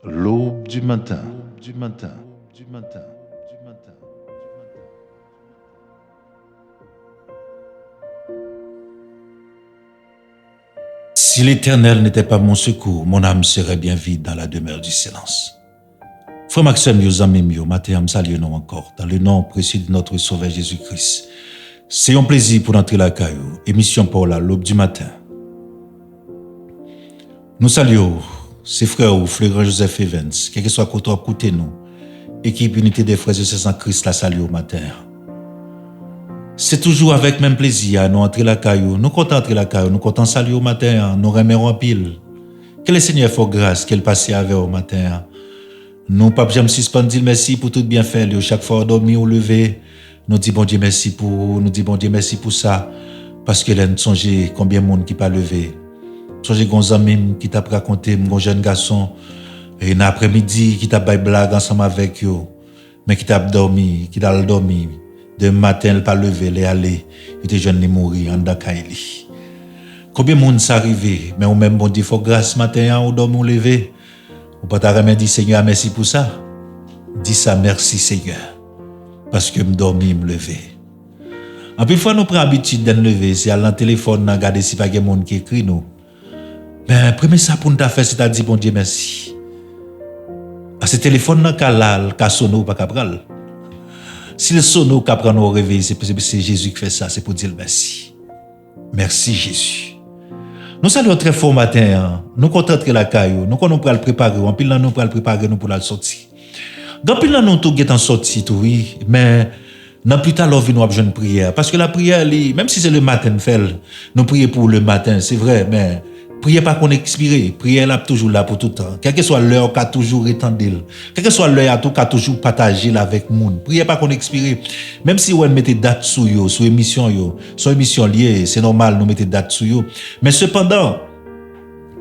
L'aube du matin, du matin, du matin, du matin. Si l'Éternel n'était pas mon secours, mon âme serait bien vide dans la demeure du silence. Frère Maxime, yo amis, yo matin, me salue nous encore, dans le nom précieux de notre Sauveur Jésus-Christ. C'est un plaisir pour entrer la caillou, émission pour la l'aube du matin. Nous saluons ces frères ou frère Joseph Evans, quel que soit côté côté nous, équipe unité des frères et sœurs en Christ la salue au matin. C'est toujours avec même plaisir nous entrer la caillou, nous comptons entrer la caillou, nous comptons saluer au matin, nous remercions en pile. Que le Seigneur fasse grâce qu'elle passe avec au matin. Nous pas jamais suspendre dire merci pour tout bien fait, chaque fois dormir ou lever, nous dit bon Dieu merci pour, nous dit bon Dieu merci pour ça parce que là nous songez combien de monde qui pas levé. Songez gon ami qui t'a raconté mon jeune garçon et l'après-midi qui t'a bail blague ensemble avec yo, mais qui t'a dormi, de matin il pas levé, il aller, il était jeune il mourir en dakaili. Combien de monde s'arrivé, mais au même bon Dieu faut grâce matin ou dormi ou levé. Ou pas ta dire Seigneur merci pour ça. Dis ça merci Seigneur parce que me dormi me lever. En plus fois nous prenons habitude de nous lever, c'est à le téléphone regarder si pas quelqu'un monde qui écrit nous. Mais premier ça pour nous faire c'est à dire bon Dieu merci. À ce téléphone nan ka sonne ou pas ka pral. Si le sonne ou ka prendre au réveil, c'est Jésus qui fait ça, c'est pour dire merci. Merci Jésus. Nous saluons très fort matin, nous comptons entrer la caillou, nous connaissons le préparer, en pile nous pour le préparer nous pour la sortie. Dans pile nous tout est en sortie tout oui, mais dans plus tard nous avons besoin de prière parce que la prière même si c'est le matin nous prions pour le matin, c'est vrai mais prière pas qu'on expire, prière là toujours là pour tout le temps. Quelle que soit l'heure qu'a toujours étendu, quelle que soit l'heure qu'a toujours partagé avec monde. Prière pas qu'on expire. Même si on mettait date sur émission liée, c'est normal nous mettre date sur yo. Mais cependant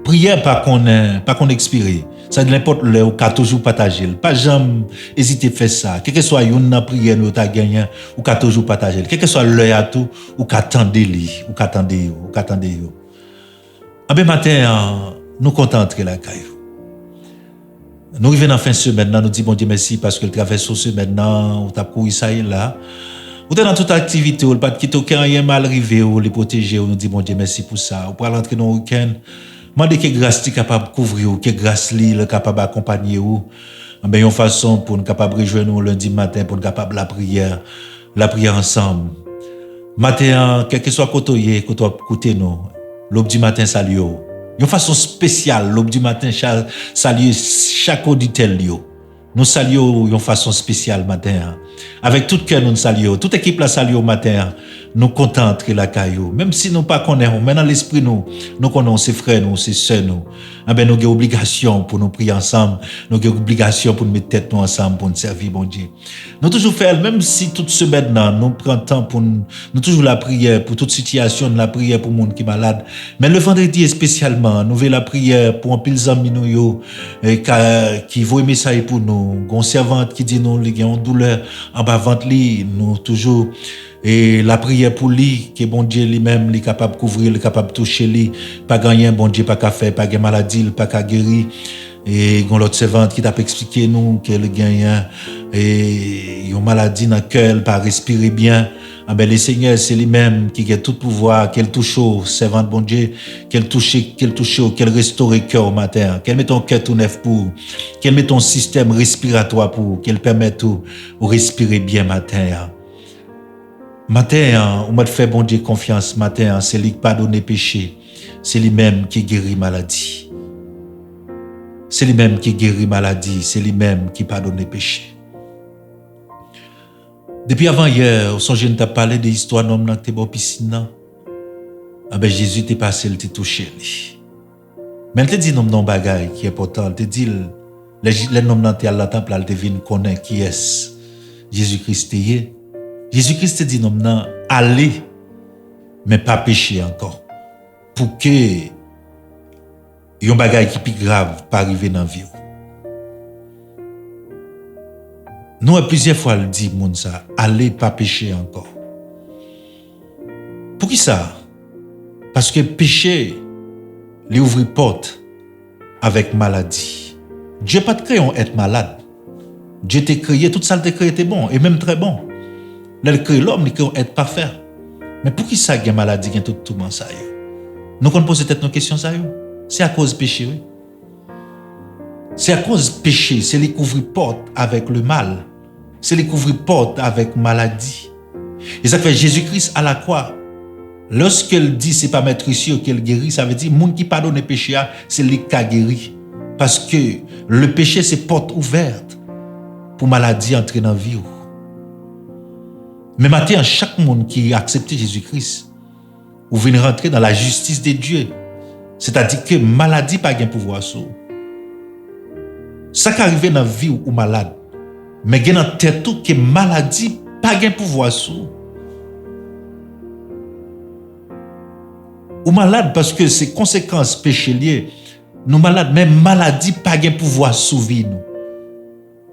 prière pas qu'on expire. Ça n'importe l'heure qu'a toujours partagé. Pas jamais hésiter faire ça. Quelle que soit une prière nous t'a gagné ou qu'a toujours partagé. Quelle que soit l'heure tout ou qu'attendez yo. Ah ben matin, nous comptons entrer la caillou. Nous arrivons en fin de semaine, nous disons bon Dieu merci parce que le traverse ce maintenant, ou t'as couru ça et là. Ou t'es dans toute activité, ou pas de quitter aucun rien mal arrivé, ou les protéger, ou nous disons bon Dieu merci pour ça. Ou pour rentrer dans le week-end, demandez que grâce est capable de couvrir, que grâce est capable d'accompagner ou. Ben une façon pour nous capable rejoindre nous lundi matin pour nous capable la prière ensemble. Matin, quel que soit côté nous. L'aube du matin salue. Une façon spéciale, l'aube du matin salue chaque auditeur. Nous saluons d'une façon spéciale matin. Avec tout cœur nous saluons. Toute équipe la salue au matin. Nous comptons entrer la caillou. Même si nous pas connaissons, mais dans l'esprit nous connaissons ses frères, ses sœurs. Nous avons obligation pour nous prier ensemble. Nous avons obligation pour nous mettre tête nous ensemble pour nous servir, bon Dieu. Nous toujours faire, même si toute semaine, nous prenons temps pour nous toujours la prière pour toute situation, la prière pour le monde qui est malade. Mais le vendredi spécialement, nous faisons la prière pour un pile d'amis qui voient message pour nous. Une servante qui dit nous, il y a une douleur en bas ventre, nous toujours. Et la prière pour lui, que bon Dieu lui-même, il est capable de couvrir, il est capable de toucher lui, pas gagner, bon Dieu, pas qu'à faire, pas de maladie, pas qu'à guérir. Et l'autre servante qui t'a expliqué nous qu'elle gagne et une maladie dans le cœur, pas respirer bien. Ah ben le Seigneur c'est lui-même qui a tout pouvoir, qu'elle touche au servante bon Dieu, qu'elle restaure le cœur au matin, qu'elle mette ton cœur tout neuf pour, qu'elle mette ton système respiratoire pour, qu'elle permette tout de respirer bien matin. Matin, on m'a fait bon Dieu confiance matin, c'est lui qui pardonne péché, c'est lui-même qui guérit maladie. C'est lui-même qui guérit maladie, c'est lui-même qui pardonne les péchés. Depuis avant hier, je ne t'ai parlé de l'histoire d'un homme qui était dans la piscine. Ah ben Jésus t'est passé, il t'a touché. Mais il te dit un bagage qui est important. Il te dit, les hommes dans le temple, il te vient connaître qui est Jésus-Christ. Jésus-Christ te dit non, allez, mais pas pécher encore. Pour que y a un bagage qui est plus grave pas arriver dans la vie. Nous, plusieurs fois, il dit, ça, allez pas pécher encore. Pour qui ça? Parce que péché, il ouvre porte avec maladie. Dieu pas te créé on être malade. Dieu t'a créé, tout ça t'a créé était bon, et même très bon. Là, il crée l'homme, il crée être parfait. Mais pour qui ça, il y a maladie, il y a tout le monde ça? Nous qu'on pose peut-être nos questions, ça. C'est à cause du péché, oui. C'est à cause du péché, c'est les couvrir-porte avec le mal. C'est les couvrir-porte avec maladie. Et ça fait Jésus-Christ à la croix. Lorsqu'il dit c'est pas maître ici qu'il guérit, ça veut dire monde qui pardonne le péché, c'est lui qui a guéri. Parce que le péché, c'est porte ouverte pour maladie entrer dans la vie. Mais maintenant, chaque monde qui a accepté Jésus-Christ, ou vient rentrer dans la justice de Dieu. C'est-à-dire que maladie pas de pouvoir sur. Ça qui arrive dans la vie ou malade, mais il y a dans tête tout que maladie pas de pouvoir sur. Ou malade parce que c'est conséquences péché liées. Nous malades, mais maladie pas de pouvoir sur vie nous.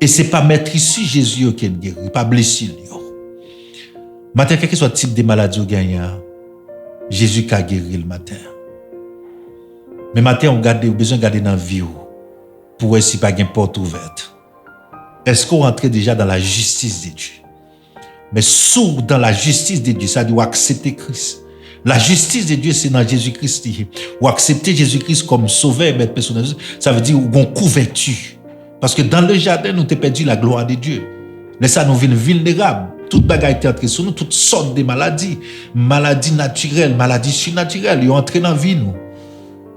Et c'est pas mettre ici Jésus qui est guéri, pas blessé. Matin, quel que soit le type de maladie ou gagne, Jésus qui a guéri le matin. Mais matin, on a besoin de garder dans la vie pour voir si pas une porte ouverte. Est-ce qu'on rentre déjà dans la justice de Dieu? Mais sous dans la justice de Dieu, ça doit accepter Christ. La justice de Dieu, c'est dans Jésus-Christ. Ou accepter Jésus-Christ comme sauveur, maître personnel, ça veut dire qu'on couverture. Parce que dans le jardin, nous avons perdu la gloire de Dieu. Mais ça nous vient vulnérable. Toute bagaille est entrée sur nous, toutes sortes de maladies. Maladies naturelles, maladies surnaturelles, ils ont entré dans la vie, nous.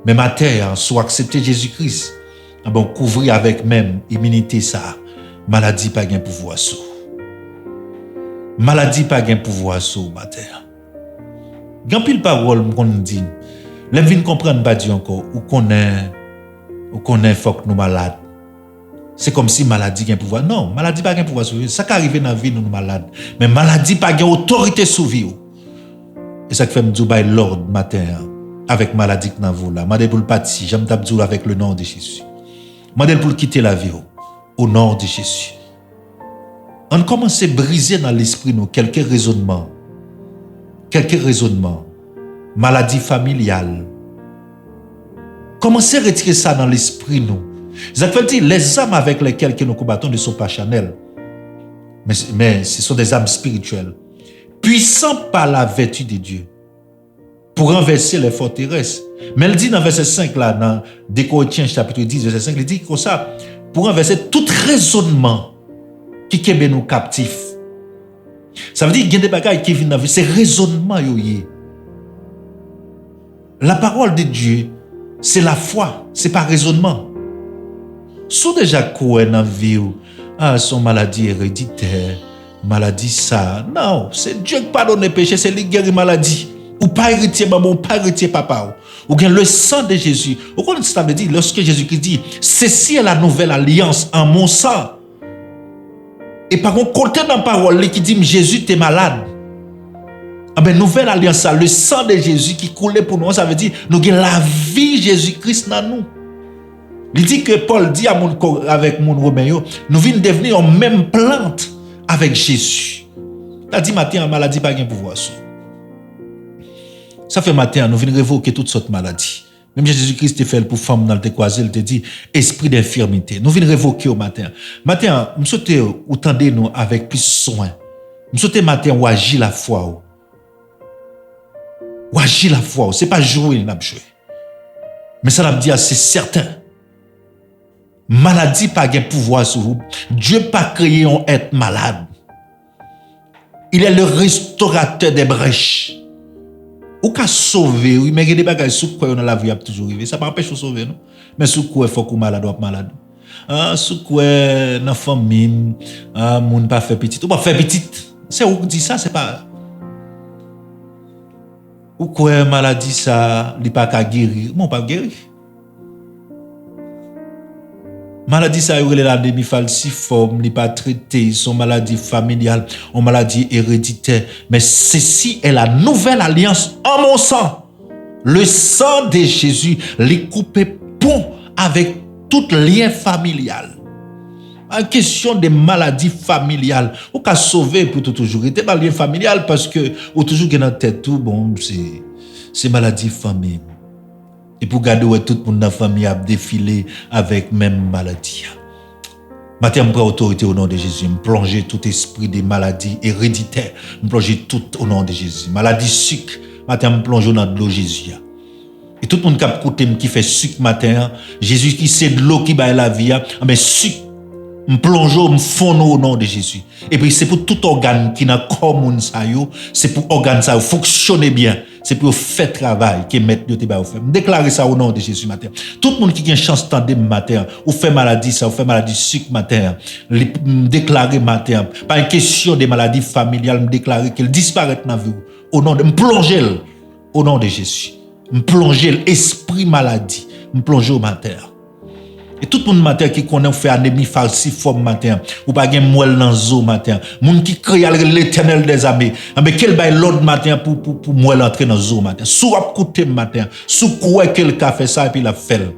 Mais ma terre, soit accepter Jésus-Christ, bon, couvrir avec même immunité ça. Maladie pas gain pouvoir sur. Maladie pas gain pouvoir sur ma terre. Gan pile parole qu'on dit. L'aime vinn comprendre pas dit encore ou connaît faut que nous malades. C'est comme si maladie gain pouvoir. Non, maladie pas gain pouvoir sur. Ça qui arrive dans la vie nous malades. Mais maladie pas gain autorité sur vie. Et ça qui fait me dire by l'ordre matin avec maladie que dans vous là. Mandel pour le parti, j'aime t'abdou avec le nom de Jésus. Mandel pour quitter la vie au nom de Jésus. On commence à briser dans l'esprit nous quelques raisonnements. Maladie familiale. Commencez à retirer ça dans l'esprit nous. Ça veut dire les âmes avec lesquelles nous combattons ne sont pas charnelles. Mais ce sont des âmes spirituelles. Puissants par la vertu de Dieu. Pour renverser les forteresses. Mais elle dit dans verset 5 là, dans 2 Corinthiens chapitre 10, verset 5, il dit comme ça, pour renverser tout raisonnement qui keɓe nous captifs. Ça veut dire qu'il y a des bagages qui viennent dans la vie, c'est raisonnement. La parole de Dieu, c'est la foi, c'est pas raisonnement. Sous déjà quoi dans la vie, son maladie héréditaire, maladie ça. Non, c'est Dieu qui pardonne les péchés, c'est lui qui guérit maladie. Ou pas héritier maman, ou pas héritier papa. Ou bien le sang de Jésus. Vous comprenez ce que ça veut dire lorsque Jésus-Christ dit, ceci est la nouvelle alliance en mon sang. Et par contre, côté dans la parole qui dit Jésus t'es malade. Ah ben nouvelle alliance, le sang de Jésus qui coulait pour nous, ça veut dire nous avons la vie Jésus-Christ dans nous. Il dit que Paul dit avec mon Romain, nous venons devenir en même plante avec Jésus. Il a dit matin, maladie pas de pouvoir. Ça fait matin, nous venons révoquer toutes sortes de maladies. Même Jésus-Christ te fait pour femme dans le croisé, il te dit esprit d'infirmité. Nous venons révoquer au matin. Matin, nous souhaitons ou tendez nous avec plus soin. Nous souhaitons matin ou agir la foi. Ou agir la foi. C'est pas jouer, n'a jouer. Mais ça l'a dit c'est certain. Maladie pas de pouvoir sur vous. Dieu pas créé un être malade. Il est le restaurateur des brèches. Ou qu'à sauver, oui, mais il y a des bagages sous quoi on a la vie a toujours arrivé. Ça m'empêche de sauver, non? Mais sous quoi il faut qu'on malade ou malade. Sous quoi dans la famille, moun pas fait petit. Ou pas fait petit. C'est où dit ça, c'est pas. Ou quoi maladie ça, il pas qu'à guérir. Mon pas guérir. Maladie ça, il est la demi-falciforme, il pas traité, son maladie familiale, une maladie héréditaire. Mais ceci est la nouvelle alliance en mon sang. Le sang de Jésus, les coupé bon avec tout lien familial. En question de maladies familiales, ou qu'à sauver pour toujours être dans le lien familial parce que ou toujours dans tête tout bon c'est maladie famille. Et pour garder ouais, tout le monde dans la famille a défilé avec même maladie. Matin, je prends autorité au nom de Jésus. Je plonge tout esprit des maladies héréditaires. Je plonge tout au nom de Jésus. Maladie sucre. Matin, je plonge dans de l'eau Jésus. Et tout le monde qui fait sucre matin, Jésus qui c'est de l'eau qui bat la vie, mais sucre, je plonge, je fonds au nom de Jésus. Et puis c'est pour tout organe qui n'a comme ça, c'est pour organe ça fonctionner bien. C'est pour faire travail que mettre de te ba faire. Déclarer ça au nom de Jésus matin. Tout le monde qui a une chance tendre matin, ou fait maladie ça, ou fait maladie sucre matin, déclarer matin, pas une question de maladie familiale, me déclarer qu'elle disparaît dans la vie au nom de me plonger au nom de Jésus. Me plonger l'esprit maladie, me plonger au matin. Et tout le monde matin qui connaît fait anémie falciforme matin, ou pas gen moelle dans zo matin, moun qui crie l'Éternel des armées, mais quel bail l'autre matin pour moelle entrer dans zo matin. Sou ap koute matin, sou quoi quel ka fait ça et puis la fait.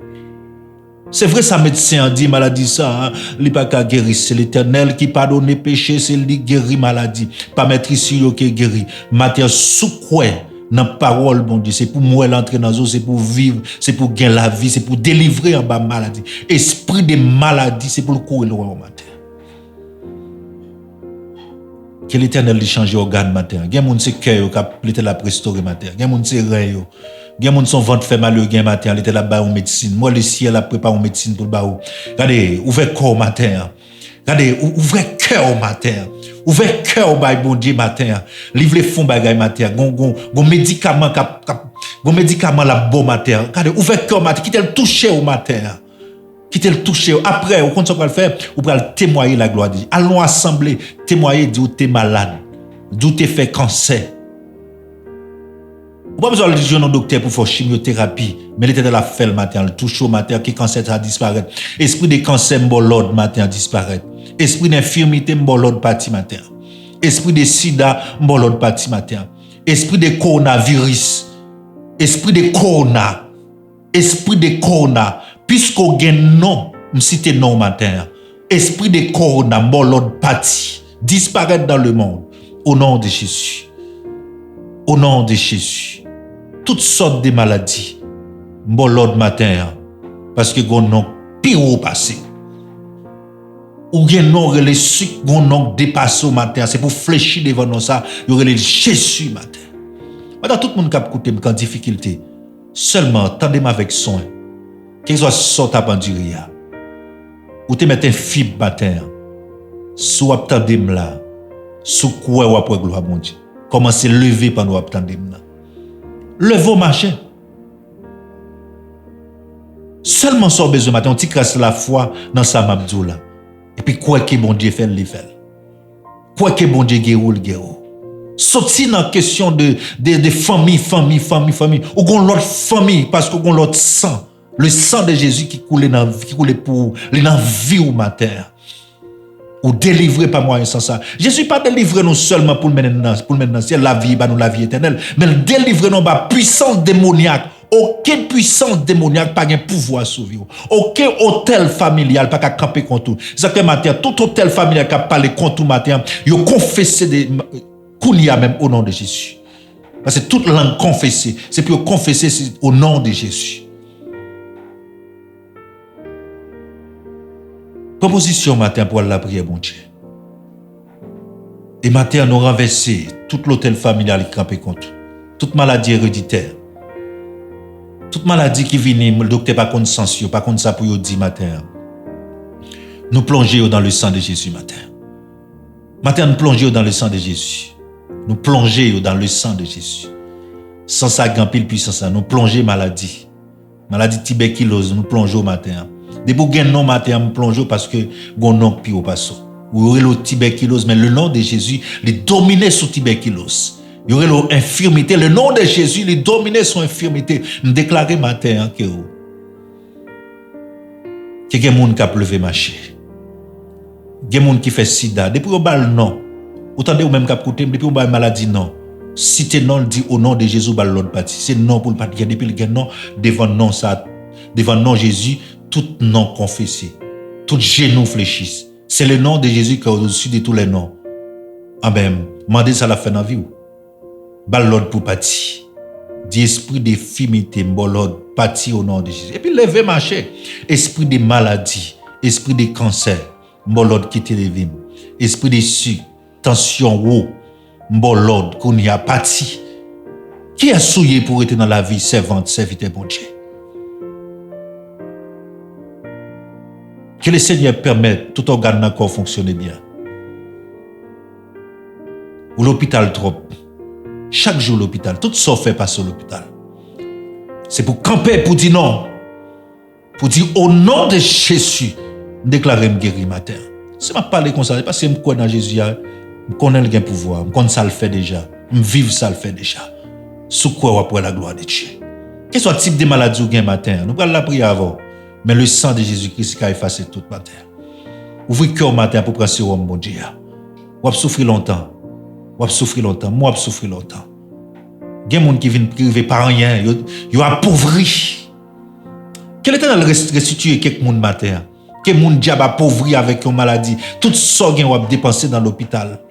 C'est vrai ça médecin dit maladie ça, li pas ka guérir, c'est l'Éternel qui pardonne péché, c'est lui guérit maladie, pas mettre ici yo qui guérit. Matin sou quoi dans parole bon Dieu, c'est pour moi l'entrer dans eau, c'est pour vivre, c'est pour gagner la vie, c'est pour délivrer en bas maladie. Esprit de maladie, c'est pour le courir loin au matin. Que l'Éternel lui change organe matin. Gen moun se cœur qui a l'Éternel restaurer matin. Gen moun se rein yo. Gen moun son ventre fait mal gen matin, l'Éternel ba en médecine. Moi le ciel a préparé en médecine pour ba ou. Regardez, ouvrez corps matin. Regardez, ouvrez cœur au matin. Ouvrez cœur au bail bon Dieu matin. Livre les fonds bagay matin. Gon médicament gon médicament la bon matin. Regardez, ouvrez cœur matin, quittez le toucher au matin. Quittez le toucher. Après, au compte ça va le faire, ou va témoigner la gloire de Dieu. Allons assembler, témoigner d'où tu es malade, d'où tu fait cancer. Vous pas besoin de dire non docteur pour faire chimiothérapie, mais l'Éternel la fait le matin, le touche au matin, que cancer ça disparaît. Esprit de cancer m'bolode matin disparaît. Esprit d'infirmité m'bolode parti matin. Esprit de sida m'bolode parti matin. Esprit de coronavirus. Esprit de corona. Esprit de corona. Puisqu'on gagne non, m'cite non matin. Esprit de corona m'bolode parti. Disparaître dans le monde. Au nom de Jésus. Au nom de Jésus. Toutes sortes de maladies. M'bolode matin. Parce que gon non pire au passé. Ou gen non relé sucre, gon non dépassé au matin. C'est pour fléchir devant nous ça. Il y aurait les Jésus matin. Maintenant, tout le monde qui a écouté en difficulté. Seulement, tendez-moi avec soin. Qu'il soit sorti à banduria. Ou te mettez un fibre matin. Soit tendez-moi là. Sous quoi ou après gloire mon Dieu. Commencez à lever pendant que vous attendez. Levez au marché. Seulement ça besoin matin, on t'icrase la foi dans sa mabdou là. Et puis quoi que bon Dieu fait, le fait. Quoi que bon Dieu guérit, le guérit. Sorti dans la question de famille. Ou qu'on l'autre famille, parce qu'on l'autre sang. Le sang de Jésus qui coule pour les vie au matin. Ou délivré par moi sans ça. Jésus pas délivré nous seulement pour le mener dans ciel, la vie éternelle, mais le délivrer nous par puissance démoniaque. Aucune puissance démoniaque pas un pouvoir sur vous. Aucun hôtel familial pas camper contre vous. C'est que matin tout hôtel familial qui parlé contre vous matin, yo confessé des kounia même au nom de Jésus. Parce que toute langue confessée, c'est pour confesser au nom de Jésus. Proposition matin pour la prière, bon Dieu. Et matin, nous renverser tout l'hôtel familial qui campé contre. Toute maladie héréditaire. Toute maladie qui vient, le docteur pas contre sens, pas contre ça pour dire matin. Nous plongeons dans le sang de Jésus matin. Matin, nous plongeons dans le sang de Jésus. Nous plongeons dans le sang de Jésus. Sans ça, grand pile puissance, nous plongeons maladie. Maladie tuberculose, nous plongeons matin. Depuis que non matin, nous plongeons parce que nous non pire au passo. Ou aurait le tuberculose, mais le nom de Jésus, il dominait sous tuberculose. Il y aurait l'infirmité, le nom de Jésus, il dominait son infirmité. Nous déclarons matin que il y a des gens qui ont levé marcher. Il y a des gens qui fait sida. Depuis qu'on parle non, autant de ou même qui côté, depuis qu'on parle maladie non. Si tu non dit au nom de Jésus, bah l'autre partie. C'est non pour le parti. Depuis le non devant non ça, devant non Jésus, tout nom confessé, tout genou fléchisse. C'est le nom de Jésus qui est au-dessus de tous les noms. Ah ben, mandez ça la fin dans la vie. Bah l'autre pour partir. Dit esprit d'infirmité, m'bolode, parti au nom de Jésus. Et puis lever marcher. Esprit de maladie, esprit de cancer, m'bolode quitter les vies. Esprit de sucre, tension haut, m'bolode qu'on y a parti. Qui a souillé pour être dans la vie servante, serviteur bon Dieu? Que le Seigneur permette tout organe dans le corps fonctionner bien. Ou l'hôpital trop. Chaque jour l'hôpital. Tout ça fait passer à l'hôpital. C'est pour camper, pour dire non. Pour dire au nom de Jésus, déclarer me guéri matin. Si je parle comme ça, c'est parce que je connais dans Jésus, je connais le pouvoir, je connais ça le fait déjà, je vive ça le fait déjà. Sous quoi après la gloire de Dieu. Quel soit le type de maladie ou gain matin, nous allons la prier avant. Mais le sang de Jésus-Christ qui a effacé tout matin. Ouvrez le cœur matin pour prendre sur mon Dieu. Ou souffrir longtemps. Ou souffrir longtemps. Moi, je souffrir longtemps. Il y a des gens qui viennent priver par rien. Ils ont appauvri. Quel est le restituer quelques monde matin? Quel monde diable appauvri avec une maladie? Tout ça qu'ils ont dépensé dans l'hôpital.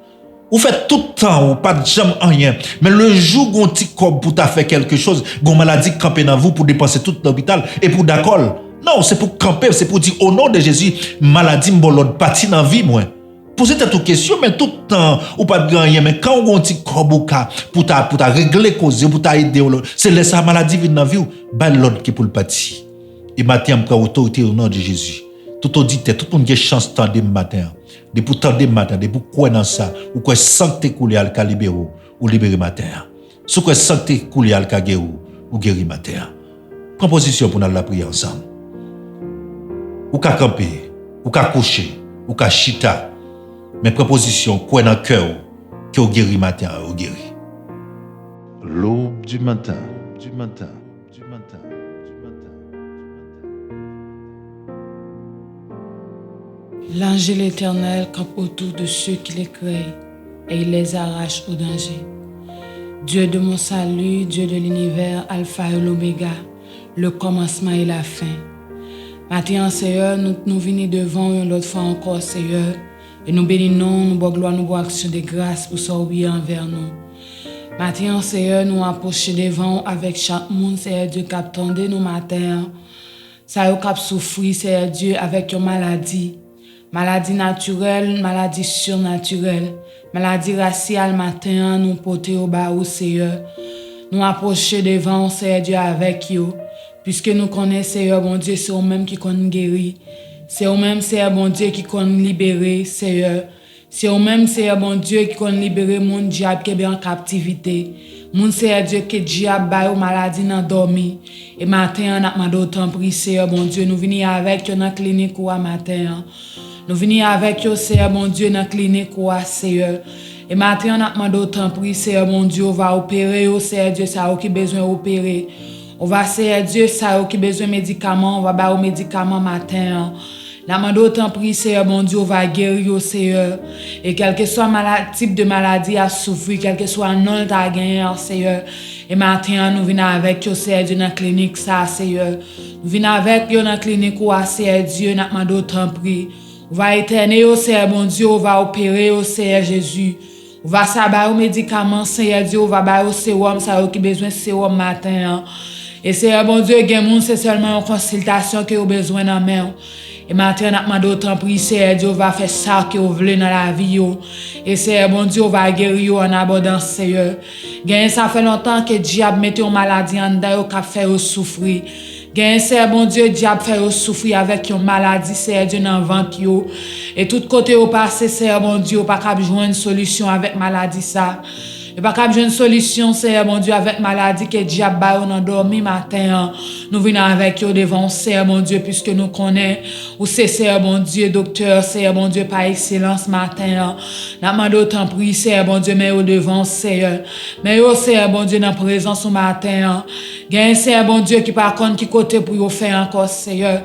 Vous faites tout le temps, ou pas de jamais rien. Mais le jour où vous avez un petit corps pour faire quelque chose, vous avez une maladie campée dans vous pour dépenser tout l'hôpital et pour d'accord. Non, c'est pour camper, c'est pour dire au nom de Jésus, maladie m'bolode parti dans la vie, moi. Posez toute question, mais tout le temps, ou pas de rien, mais quand on a un petit corps pour ta régler cause, pour t'aider, c'est laisser la maladie venir dans la vie, bah l'autre qui pour le partir. Et matin, je prends autorité au nom de Jésus. Tout auditeur, tout le monde a chance de tendre matin. De pour tendre matin, de pour quoi dans ça, ou quoi santé couler al libérer ou libérer matin. Sous quoi santé couler al guérir ou guérir matin. Prends position pour nous la prier ensemble. Ou qu'à camper, ou qu'à coucher, ou qu'à chita. Mais proposition, quoi dans le cœur, qui au guéri matin, au guéri. L'aube du matin, du matin, du matin, du matin. L'ange éternel campe autour de ceux qui les créent et il les arrache au danger. Dieu de mon salut, Dieu de l'univers, Alpha et l'Oméga, le commencement et la fin. Maintenant, Seigneur, nous venons devant une autre fois encore, Seigneur, et nous bénissons, nous bois gloire, nous bois action de grâce pour s'oublier envers nous. Maintenant, Seigneur, nous approchons devant avec chaque monde, Seigneur Dieu, qui attendait nous matin. Ça y a souffrir, Seigneur Dieu, avec une maladie. Maladie naturelle, maladie surnaturelle, maladie raciale, matin, nous porter au bas, Seigneur. Nous approchons devant, Seigneur Dieu, avec vous. Puisque nous connaissons, Seigneur, bon Dieu, c'est vous-même qui connaît guéri. C'est vous-même, Seigneur, bon Dieu, qui connaît libéré, Seigneur. C'est vous-même, Seigneur, bon Dieu, qui connaît libéré mon diable qui est en captivité. Mon Seigneur Dieu, qui diable ba ou maladie n'a dormi. Et matin, on a demandé autant pris, Seigneur, bon Dieu, nous venons avec vous dans la clinique ou à matin. Nous venons avec vous, Seigneur, bon Dieu, dans la clinique ou à Seigneur. Et matin, on a demandé autant pris, Seigneur, bon Dieu, on va opérer, Seigneur Dieu, ça a qui besoin d'opérer. On va Seigneur Dieu, ça a qui besoin de médicaments, on va ba aux médicaments matin. La demande autant pris, Seigneur, bon Dieu, on va guérir, Seigneur. Et quel que soit le type de maladie à souffrir, quel que soit le nom à gagner, Seigneur. Et maintenant, nous venons avec vous, Seigneur Dieu, dans la clinique, ça, Seigneur. Nous venons avec vous dans la clinique, Seigneur Dieu, nous demandons autant pris. On va éterner, Seigneur, bon Dieu, on va opérer, Seigneur Jésus. On va savoir aux médicaments, Seigneur Dieu, on va bailler au sérum, ça a qui besoin de sérum matin. Et Seigneur, bon Dieu, c'est seulement une consultation que vous avez besoin dans main. Et maintenant, on a demandé autant pour Seigneur Dieu, on va faire ça que vous voulez dans la vie. Et Seigneur, bon Dieu, on va guérir en abondance, Seigneur. Ça fait longtemps que le diable mette une maladie en dedans, qui fait souffrir. Seigneur, bon Dieu, le diable fait souffrir avec une maladie, Seigneur Dieu, dans le ventre. Et tout côté au passé, Seigneur, bon Dieu, pas capable de jouer une solution avec maladie ça. Et pas capable de jouer une solution, Seigneur, bon Dieu, avec maladie que le diable a dormi matin. Nous venons avec vous devant, Seigneur, bon Dieu, puisque nous connaissons, ou c'est, Seigneur, bon Dieu, docteur, Seigneur, bon Dieu, par excellence matin. Nous demandons autant pour Seigneur, bon Dieu, mais au devant, Seigneur. Mais au Seigneur, bon Dieu, dans la présence au matin. Seigneur, bon Dieu, qui par contre, qui côté pour vous faire encore, Seigneur.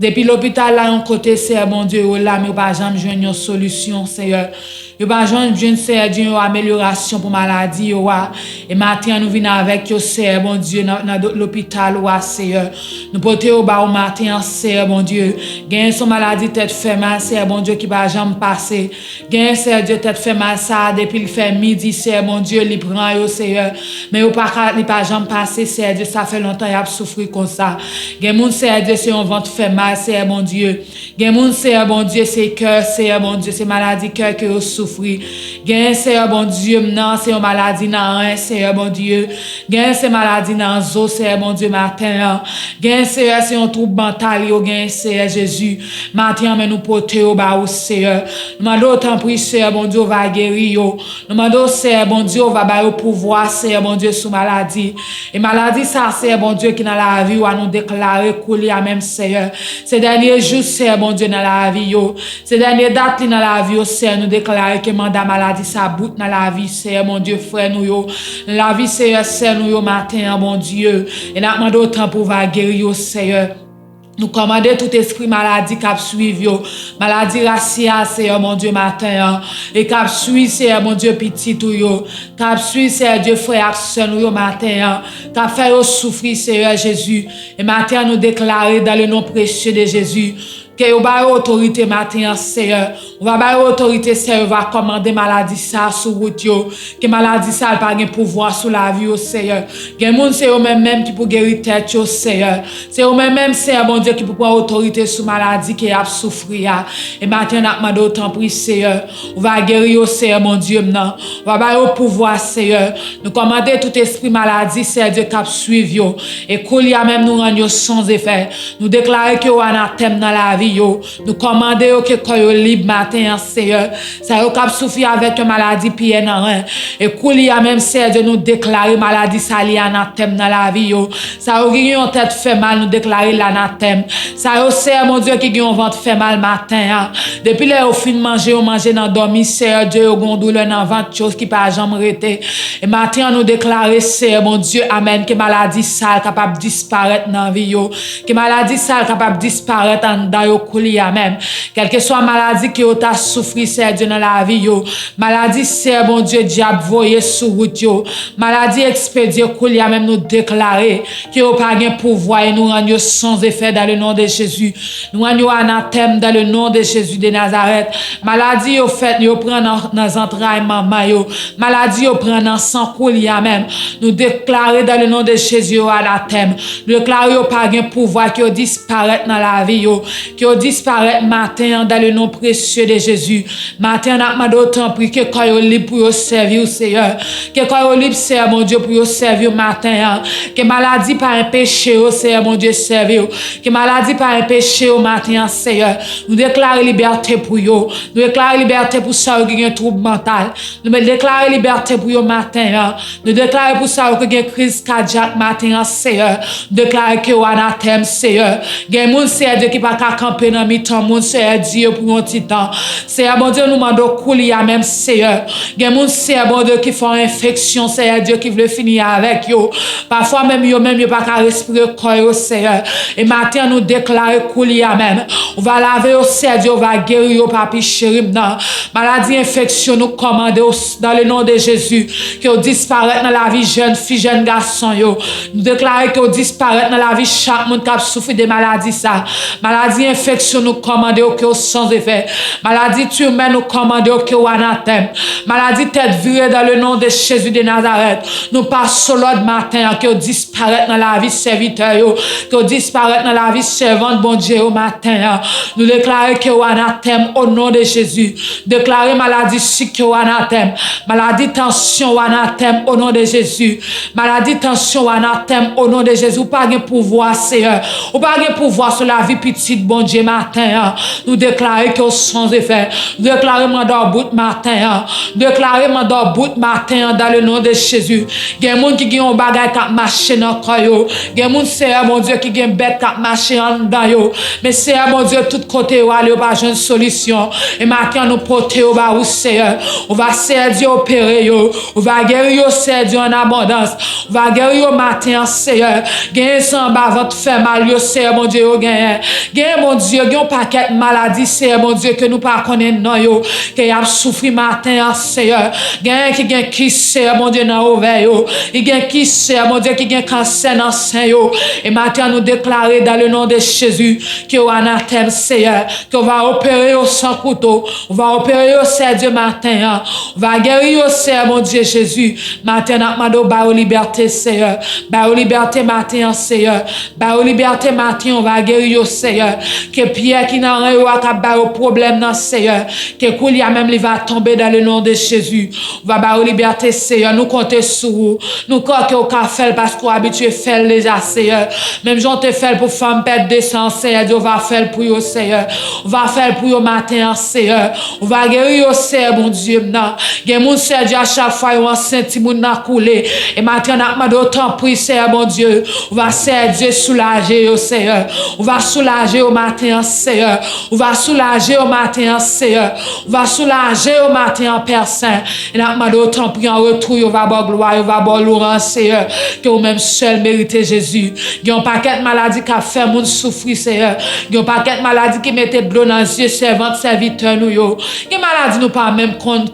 Depuis l'hôpital, là, on côté, Seigneur, bon Dieu, là, mais pas jamais jouer une solution, Seigneur. Yo pas jeune Seigneur Dieu une amélioration pour maladie yo. Et matin nous venons avec yo Seigneur bon Dieu dans l'hôpital ou Seigneur. Nous porter au bas au matin Seigneur bon Dieu. Gagne son maladie tête fait mal Seigneur bon Dieu qui va jamais passer. Gagne Seigneur Dieu tête fait mal ça depuis le fait midi Seigneur bon Dieu li prend yo Seigneur. Mais yo pas jamais passer Seigneur Dieu ça fait longtemps y a souffrir comme ça. Gagne moun Seigneur Dieu c'est un ventre fait mal Seigneur bon Dieu. Gagne moun Seigneur bon Dieu c'est cœur Seigneur bon Dieu c'est maladie cœur que yo souffrir. Gagne Seigneur bon Dieu non c'est une maladie dans rein Seigneur bon Dieu. Gagne c'est maladie dans os Seigneur bon Dieu matin. Gagne Seigneur c'est un trouble mental yo gagne Seigneur Jésus. Matin mais nous porter au bas au Seigneur. Nous demandons tant prie Seigneur bon Dieu va guérir yo. Nous demandons Seigneur bon Dieu va ba au pouvoir Seigneur bon Dieu sous maladie. Et maladie ça Seigneur bon Dieu qui dans la vie va nous déclarer couler à même Seigneur. Ces derniers jours Seigneur bon Dieu dans la vie yo. Ces dernières dates dans la vie yo Seigneur nous déclarer que mandat maladie ça bout dans la vie Seigneur mon Dieu frère nous yo. La vie Seigneur c'est nous yo matin bon Dieu. Et nous demandons tant pour va guérir yo Seigneur. Nous commandons tout esprit maladie qui suivi yo, maladie raciale Seigneur mon Dieu matin et qui suit Seigneur mon Dieu petit tout yo, qui suit Seigneur Dieu frère sœur nous yo matin, qui fait yo souffrir Seigneur Jésus et matin nous déclarer dans le nom précieux de Jésus que vous avez autorité matin Seigneur, on va avoir autorité Seigneur, va commander maladie ça sur route yo, que maladie ça pas de pouvoir sur la vie au Seigneur. Gen moun c'est eux même qui pour guérir tête yo Seigneur. C'est eux même Seigneur bon Dieu qui pour prendre autorité sur maladie qui a souffrir. Et maintenant n'a demandé autant prie Seigneur, on va guérir au Seigneur mon Dieu maintenant. On va avoir pouvoir Seigneur. Nous commander tout esprit maladie Seigneur Dieu qui suivre yo et coulia même nous rendre sans effet. Nous déclarer que on anathème dans la vie yo. Nous commandons que koyo libre matin Seigneur. Ça yo cap souffrir avec une maladie pied dans rein. Et koulia même Seigneur de nous déclarer maladie ça li anathème dans la vie yo. Ça yo qui yon tête fait mal nous déclarer l'anathème. Ça yo Seigneur mon Dieu qui yon ventre fait mal matin. Depuis là au fin manger dans dormir Seigneur Dieu yo gon douleur dans ventre chose qui pas jamais arrêter. Et matin nous déclarer Seigneur mon Dieu amen que maladie ça capable disparaître dans vie yo. Que maladie ça capable disparaître dans yo koulia même. Quelle que soit maladie que tu as souffert, Seigneur Dieu, dans la vie, yo. Maladie, Seigneur, bon Dieu, diable, voyez sur route, yo. Maladie expédiée, koulia même nous déclarer que vous pas de pouvoir et nous rendre sans effet dans le nom de Jésus. Nous rendons anathème dans le nom de Jésus de Nazareth. Maladie, yo fait, yo prend dans les entrailles, maman, yo. Maladie, yo prend dans sang, koulia même. Nous déclarer dans le nom de Jésus, anathème. Nous déclarer yo pas de pouvoir que disparaître dans la vie, yo. Que disparaître matin dans le nom précieux de Jésus. Matin, n'a demandé autant prie que quand yo libre pour servir Seigneur. Que quand yo libre Seigneur mon Dieu pour servir matin. Que maladie pas un péché au Seigneur mon Dieu servir. Que maladie pas un péché au matin Seigneur. Nous déclarer liberté pour yo. Nous déclarer liberté pour ça qui a un trouble mental. Nous déclarer liberté pour yo matin. Nous déclarer pour ça qui a une crise cardiaque matin Seigneur. Nous déclarer que anathème Seigneur. Gen moun Seigneur Dieu qui pas camper dans mi-temps mon Seigneur Dieu pour un petit temps. Seigneur bon Dieu nous demandons coulia même Seigneur. Gen moun Seigneur bon Dieu qui font infection Seigneur Dieu qui veut finir avec yo. Parfois même yo pas qu'à respirer corps Seigneur. Et matin nous déclarer coulia même. On va laver au Seigneur Dieu, on va guérir yo papi chéri nan. Maladie infection nous commander dans le nom de Jésus que disparaître dans la vie jeune fille jeune garçon yo. Nous déclarer que disparaître dans la vie chaque monde qui souffre de maladie ça. Maladie infection nous commander que sans effet. Maladie humaine nous commander que anathème. Maladie tête virée dans le nom de Jésus de Nazareth. Nous passons l'autre matin que disparaître dans la vie serviteur yo, que disparaître dans la vie servante bon Dieu au matin. Nous déclarer que anathème au nom de Jésus. Déclarer maladie sucre anathème. Maladie tension anathème au nom de Jésus. Maladie tension anathème au nom de Jésus. Pas de pouvoir Seigneur. Ou pas de pouvoir sur la vie petite bon Dieu matin. Nous déclarer que sans effet. Déclarer mandat bout matin. Déclarer mandat bout matin dans le nom de Jésus. Gen moun qui gen un bagay k'ap marcher dans koyo. Gen moun Seigneur mon Dieu qui gen bête k'ap marcher marcher en dedans yo. Mais Seigneur, mon Dieu, tout côté où aller, pas une solution. Et maintenant, nous porter au bas, Seigneur. On va, Seigneur Dieu, opérer yo. On va guérir yo, Seigneur Dieu, en abondance. On va guérir yo matin, Seigneur. Gagne sans bas, votre fait mal, yo, Seigneur, mon Dieu, yo gagne. Gagne, mon Dieu, gagne un paquet de maladies, Seigneur, mon Dieu, que nous pas connaissons, non, yo. Que y a souffri matin, Seigneur. Gagne qui, Seigneur, mon Dieu, dans l'ouvert, yo. Il gagne qui, Seigneur, mon Dieu, qui gagne cancer dans le sein, yo. Et maintenant, nous déclarer dans le nom de Jésus, que on anathème, Seigneur, qu'on va opérer au sans couteau. On va opérer au Seigneur Dieu matin. On va guérir au Seigneur, mon Dieu Jésus. Matin, nous avons liberté, Seigneur. Bah, liberté matin, Seigneur. Bah, liberté matin, on va guérir au Seigneur. Que Pierre qui n'a rien au problème dans Seigneur. Que Koulia même, il va tomber dans le nom de Jésus. On va bah, liberté, Seigneur. Nous comptons sur vous. Nous comptons au café parce qu'on est habitué à faire déjà, Seigneur. Même j'en te fait pour femme perdre des sens, Seigneur. On va faire pour vous, Seigneur. On va faire pour vous matin, Seigneur. On va guérir au Seigneur, mon Dieu. Il y a mon Seigneur à chaque fois, on senti mon n'a coulé. Et maintenant, on a d'autant pris, Seigneur, mon Dieu. On va, Seigneur Dieu, soulager au Seigneur. On va soulager au matin, Seigneur. On va soulager au matin, Seigneur. On va soulager au matin, Père Saint. Et on a d'autant pris en retour, on va avoir gloire, on va avoir louange, Seigneur. Que vous-même seul méritez Jésus. Il y a un paquet de maladies qui a fait mon souffrir, Seigneur. Il y a un paquet de maladies qui mettent bleu dans les yeux, servante, serviteur, nous, yo. Il y a des maladies, nous pas même qu'on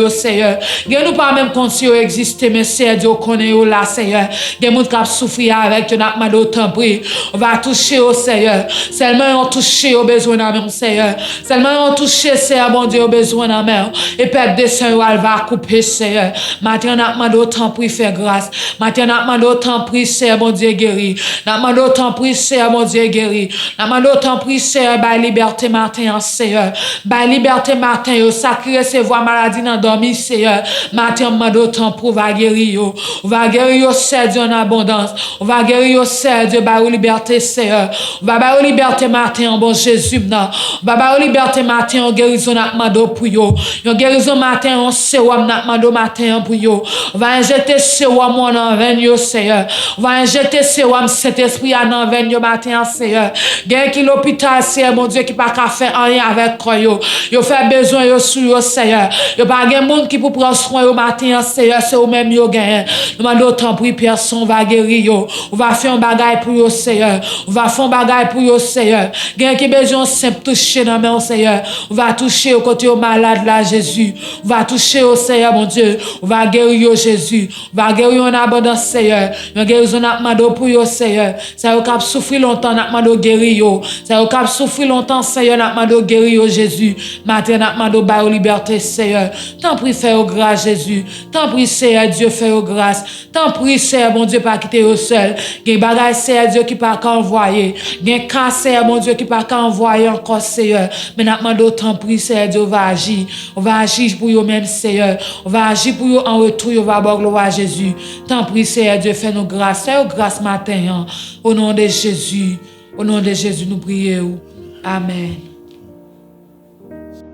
Seigneur. Il y a nous pas même qu'on si exister, mais Seigneur Dieu, qu'on est là, Seigneur. Il y a des gens qui ont souffert avec, tu n'as pas d'autant pris. On va toucher au Seigneur. Seulement, on touche au besoin d'un même, Seigneur. Seulement, on touche, Seigneur, mon Dieu, au besoin d'un même. Et Père de Saint, elle va couper, Seigneur. Maintenant, on a demandé autant pour faire grâce. Maintenant, on a demandé autant pour, Seigneur, mon Dieu, guéri. On a demandé autant pour, Seigneur, mon Dieu, guéri. On a demandé autant pour, Seigneur, par liberté matin, Seigneur. Par liberté matin, yo, sacré, recevoir maladie dans dormir, Seigneur. Matin, on demande autant pour, va guérir, yo. On va guérir, yo, Seigneur, Dieu, en abondance. On va guérir, yo, Seigneur, Dieu, par liberté, Seigneur. On va par liberté matin, bon Jésus, non. On va par liberté matin, on guérison, on a demandé pour yo. On guérison matin, on sérum, on a demandé matin pour yo. On va injecter sérum, on en veine, yo, Seigneur. On va injecter sérum, cet esprit, en veine, yo, matin, Seigneur. Gain qui l'hôpital, Seigneur, mon Dieu, qui pas qu'à faire rien avec quoi, yo. Yo fait besoin, yo, sur yo, Seigneur. Yo pas gen monde qui pour prendre soin, yo, matin, Seigneur, c'est ou même, yo, gain. Nous demandons autant pour personne, on va guérir, yo. On va faire un bagage pour yo, Seigneur. On va faire un bagage pour yo, Seigneur. Gain qui besoin simple toucher dans main, Seigneur. On va toucher au côté au malade, là, Jésus. On va toucher au Seigneur, mon Dieu. On va guérir, yo, Jésus. On va guérir en abondance, Seigneur. On guérison, on a demandé pour yo, Seigneur. Ça yo cap souffrir longtemps, on a demandé guérir, yo. Ça yo cap souffrir longtemps, Seigneur, on a demandé guérir, yo, Jésus. Matin, on a demandé ba liberté, Seigneur. Tant prie, fais grâce, Jésus. Tant prie, Seigneur, Dieu, fais grâce. Tant prie, Seigneur, mon Dieu, pas quitter au seul. Gen bagay, Seigneur, Dieu, qui pas qu'à envoyer. Gen cas, Seigneur, mon Dieu, qui pas qu'à envoyer encore, Seigneur. Mais on a demandé tant prie, Seigneur, Dieu, va agir. On va agir pour eux-mêmes, Seigneur. On va agir pour eux en retour, on va avoir gloire à Jésus. Tant prie, Seigneur, Dieu, fais nous grâce. Fais grâce matin, hein. Au nom de Jésus. Au nom de Jésus, nous prions. Amen.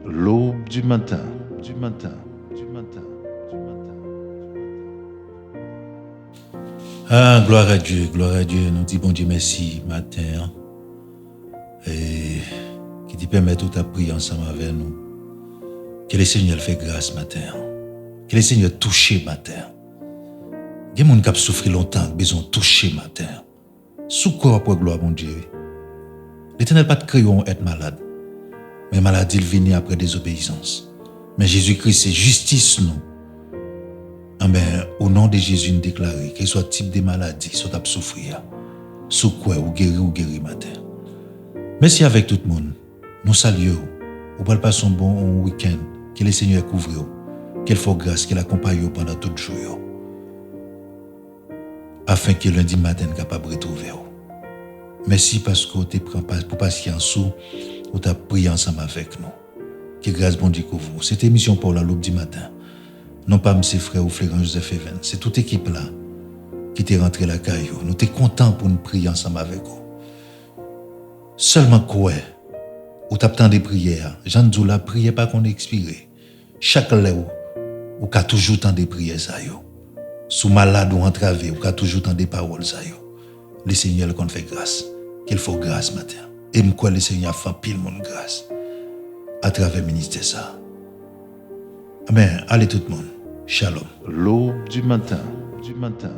L'aube du matin, du matin, du matin, du matin. Ah, gloire à Dieu, gloire à Dieu. Nous disons, bon Dieu, merci, matin. Et qui te permet tout à prier ensemble avec nous. Que le Seigneur fait grâce, matin. Que le Seigneur touche, matin. Il y a des gens qui ont souffert longtemps, besoin de toucher, matin. Sous quoi pour gloire, mon Dieu? L'Éternel pas de créer être malade. Mais maladie, il vient après désobéissance. Mais Jésus-Christ, c'est justice, nous. Amen. Au nom de Jésus, nous déclarons, quel soit type de maladie, soit à souffrir, sous quoi, ou guéri, matin. Merci avec tout le monde. Nous saluons. Vous pouvez passer un bon week-end. Que le Seigneur couvre. Qu'il fasse grâce, qu'il accompagne pendant tout le jour. Afin que lundi matin, capable de retrouver. Merci parce que tu prends pour patience ou tu as prié ensemble avec nous. Que grâce bon Dieu couvre. Cette émission pour la loupe du matin. Non pas M. Frère ou Frégrant Joseph Evans. C'est toute équipe là qui t'est rentrée la caillou. Nous t'es contents pour nous prier ensemble avec vous. Seulement quoi? Ou t'as des prières. Jean Dou la prière pas qu'on expire. Chaque lèvre ou qu'a toujours tant de prières ça yo. Sous malade ou entravé ou qu'a toujours tant de paroles ça yo. Le Seigneur qu'on fait grâce. qu'il faut grâce matin. Et me crois le Seigneur a fait pile mon grâce à travers le ministère ça. Amen. Allez tout le monde. Shalom. L'aube du matin, du matin.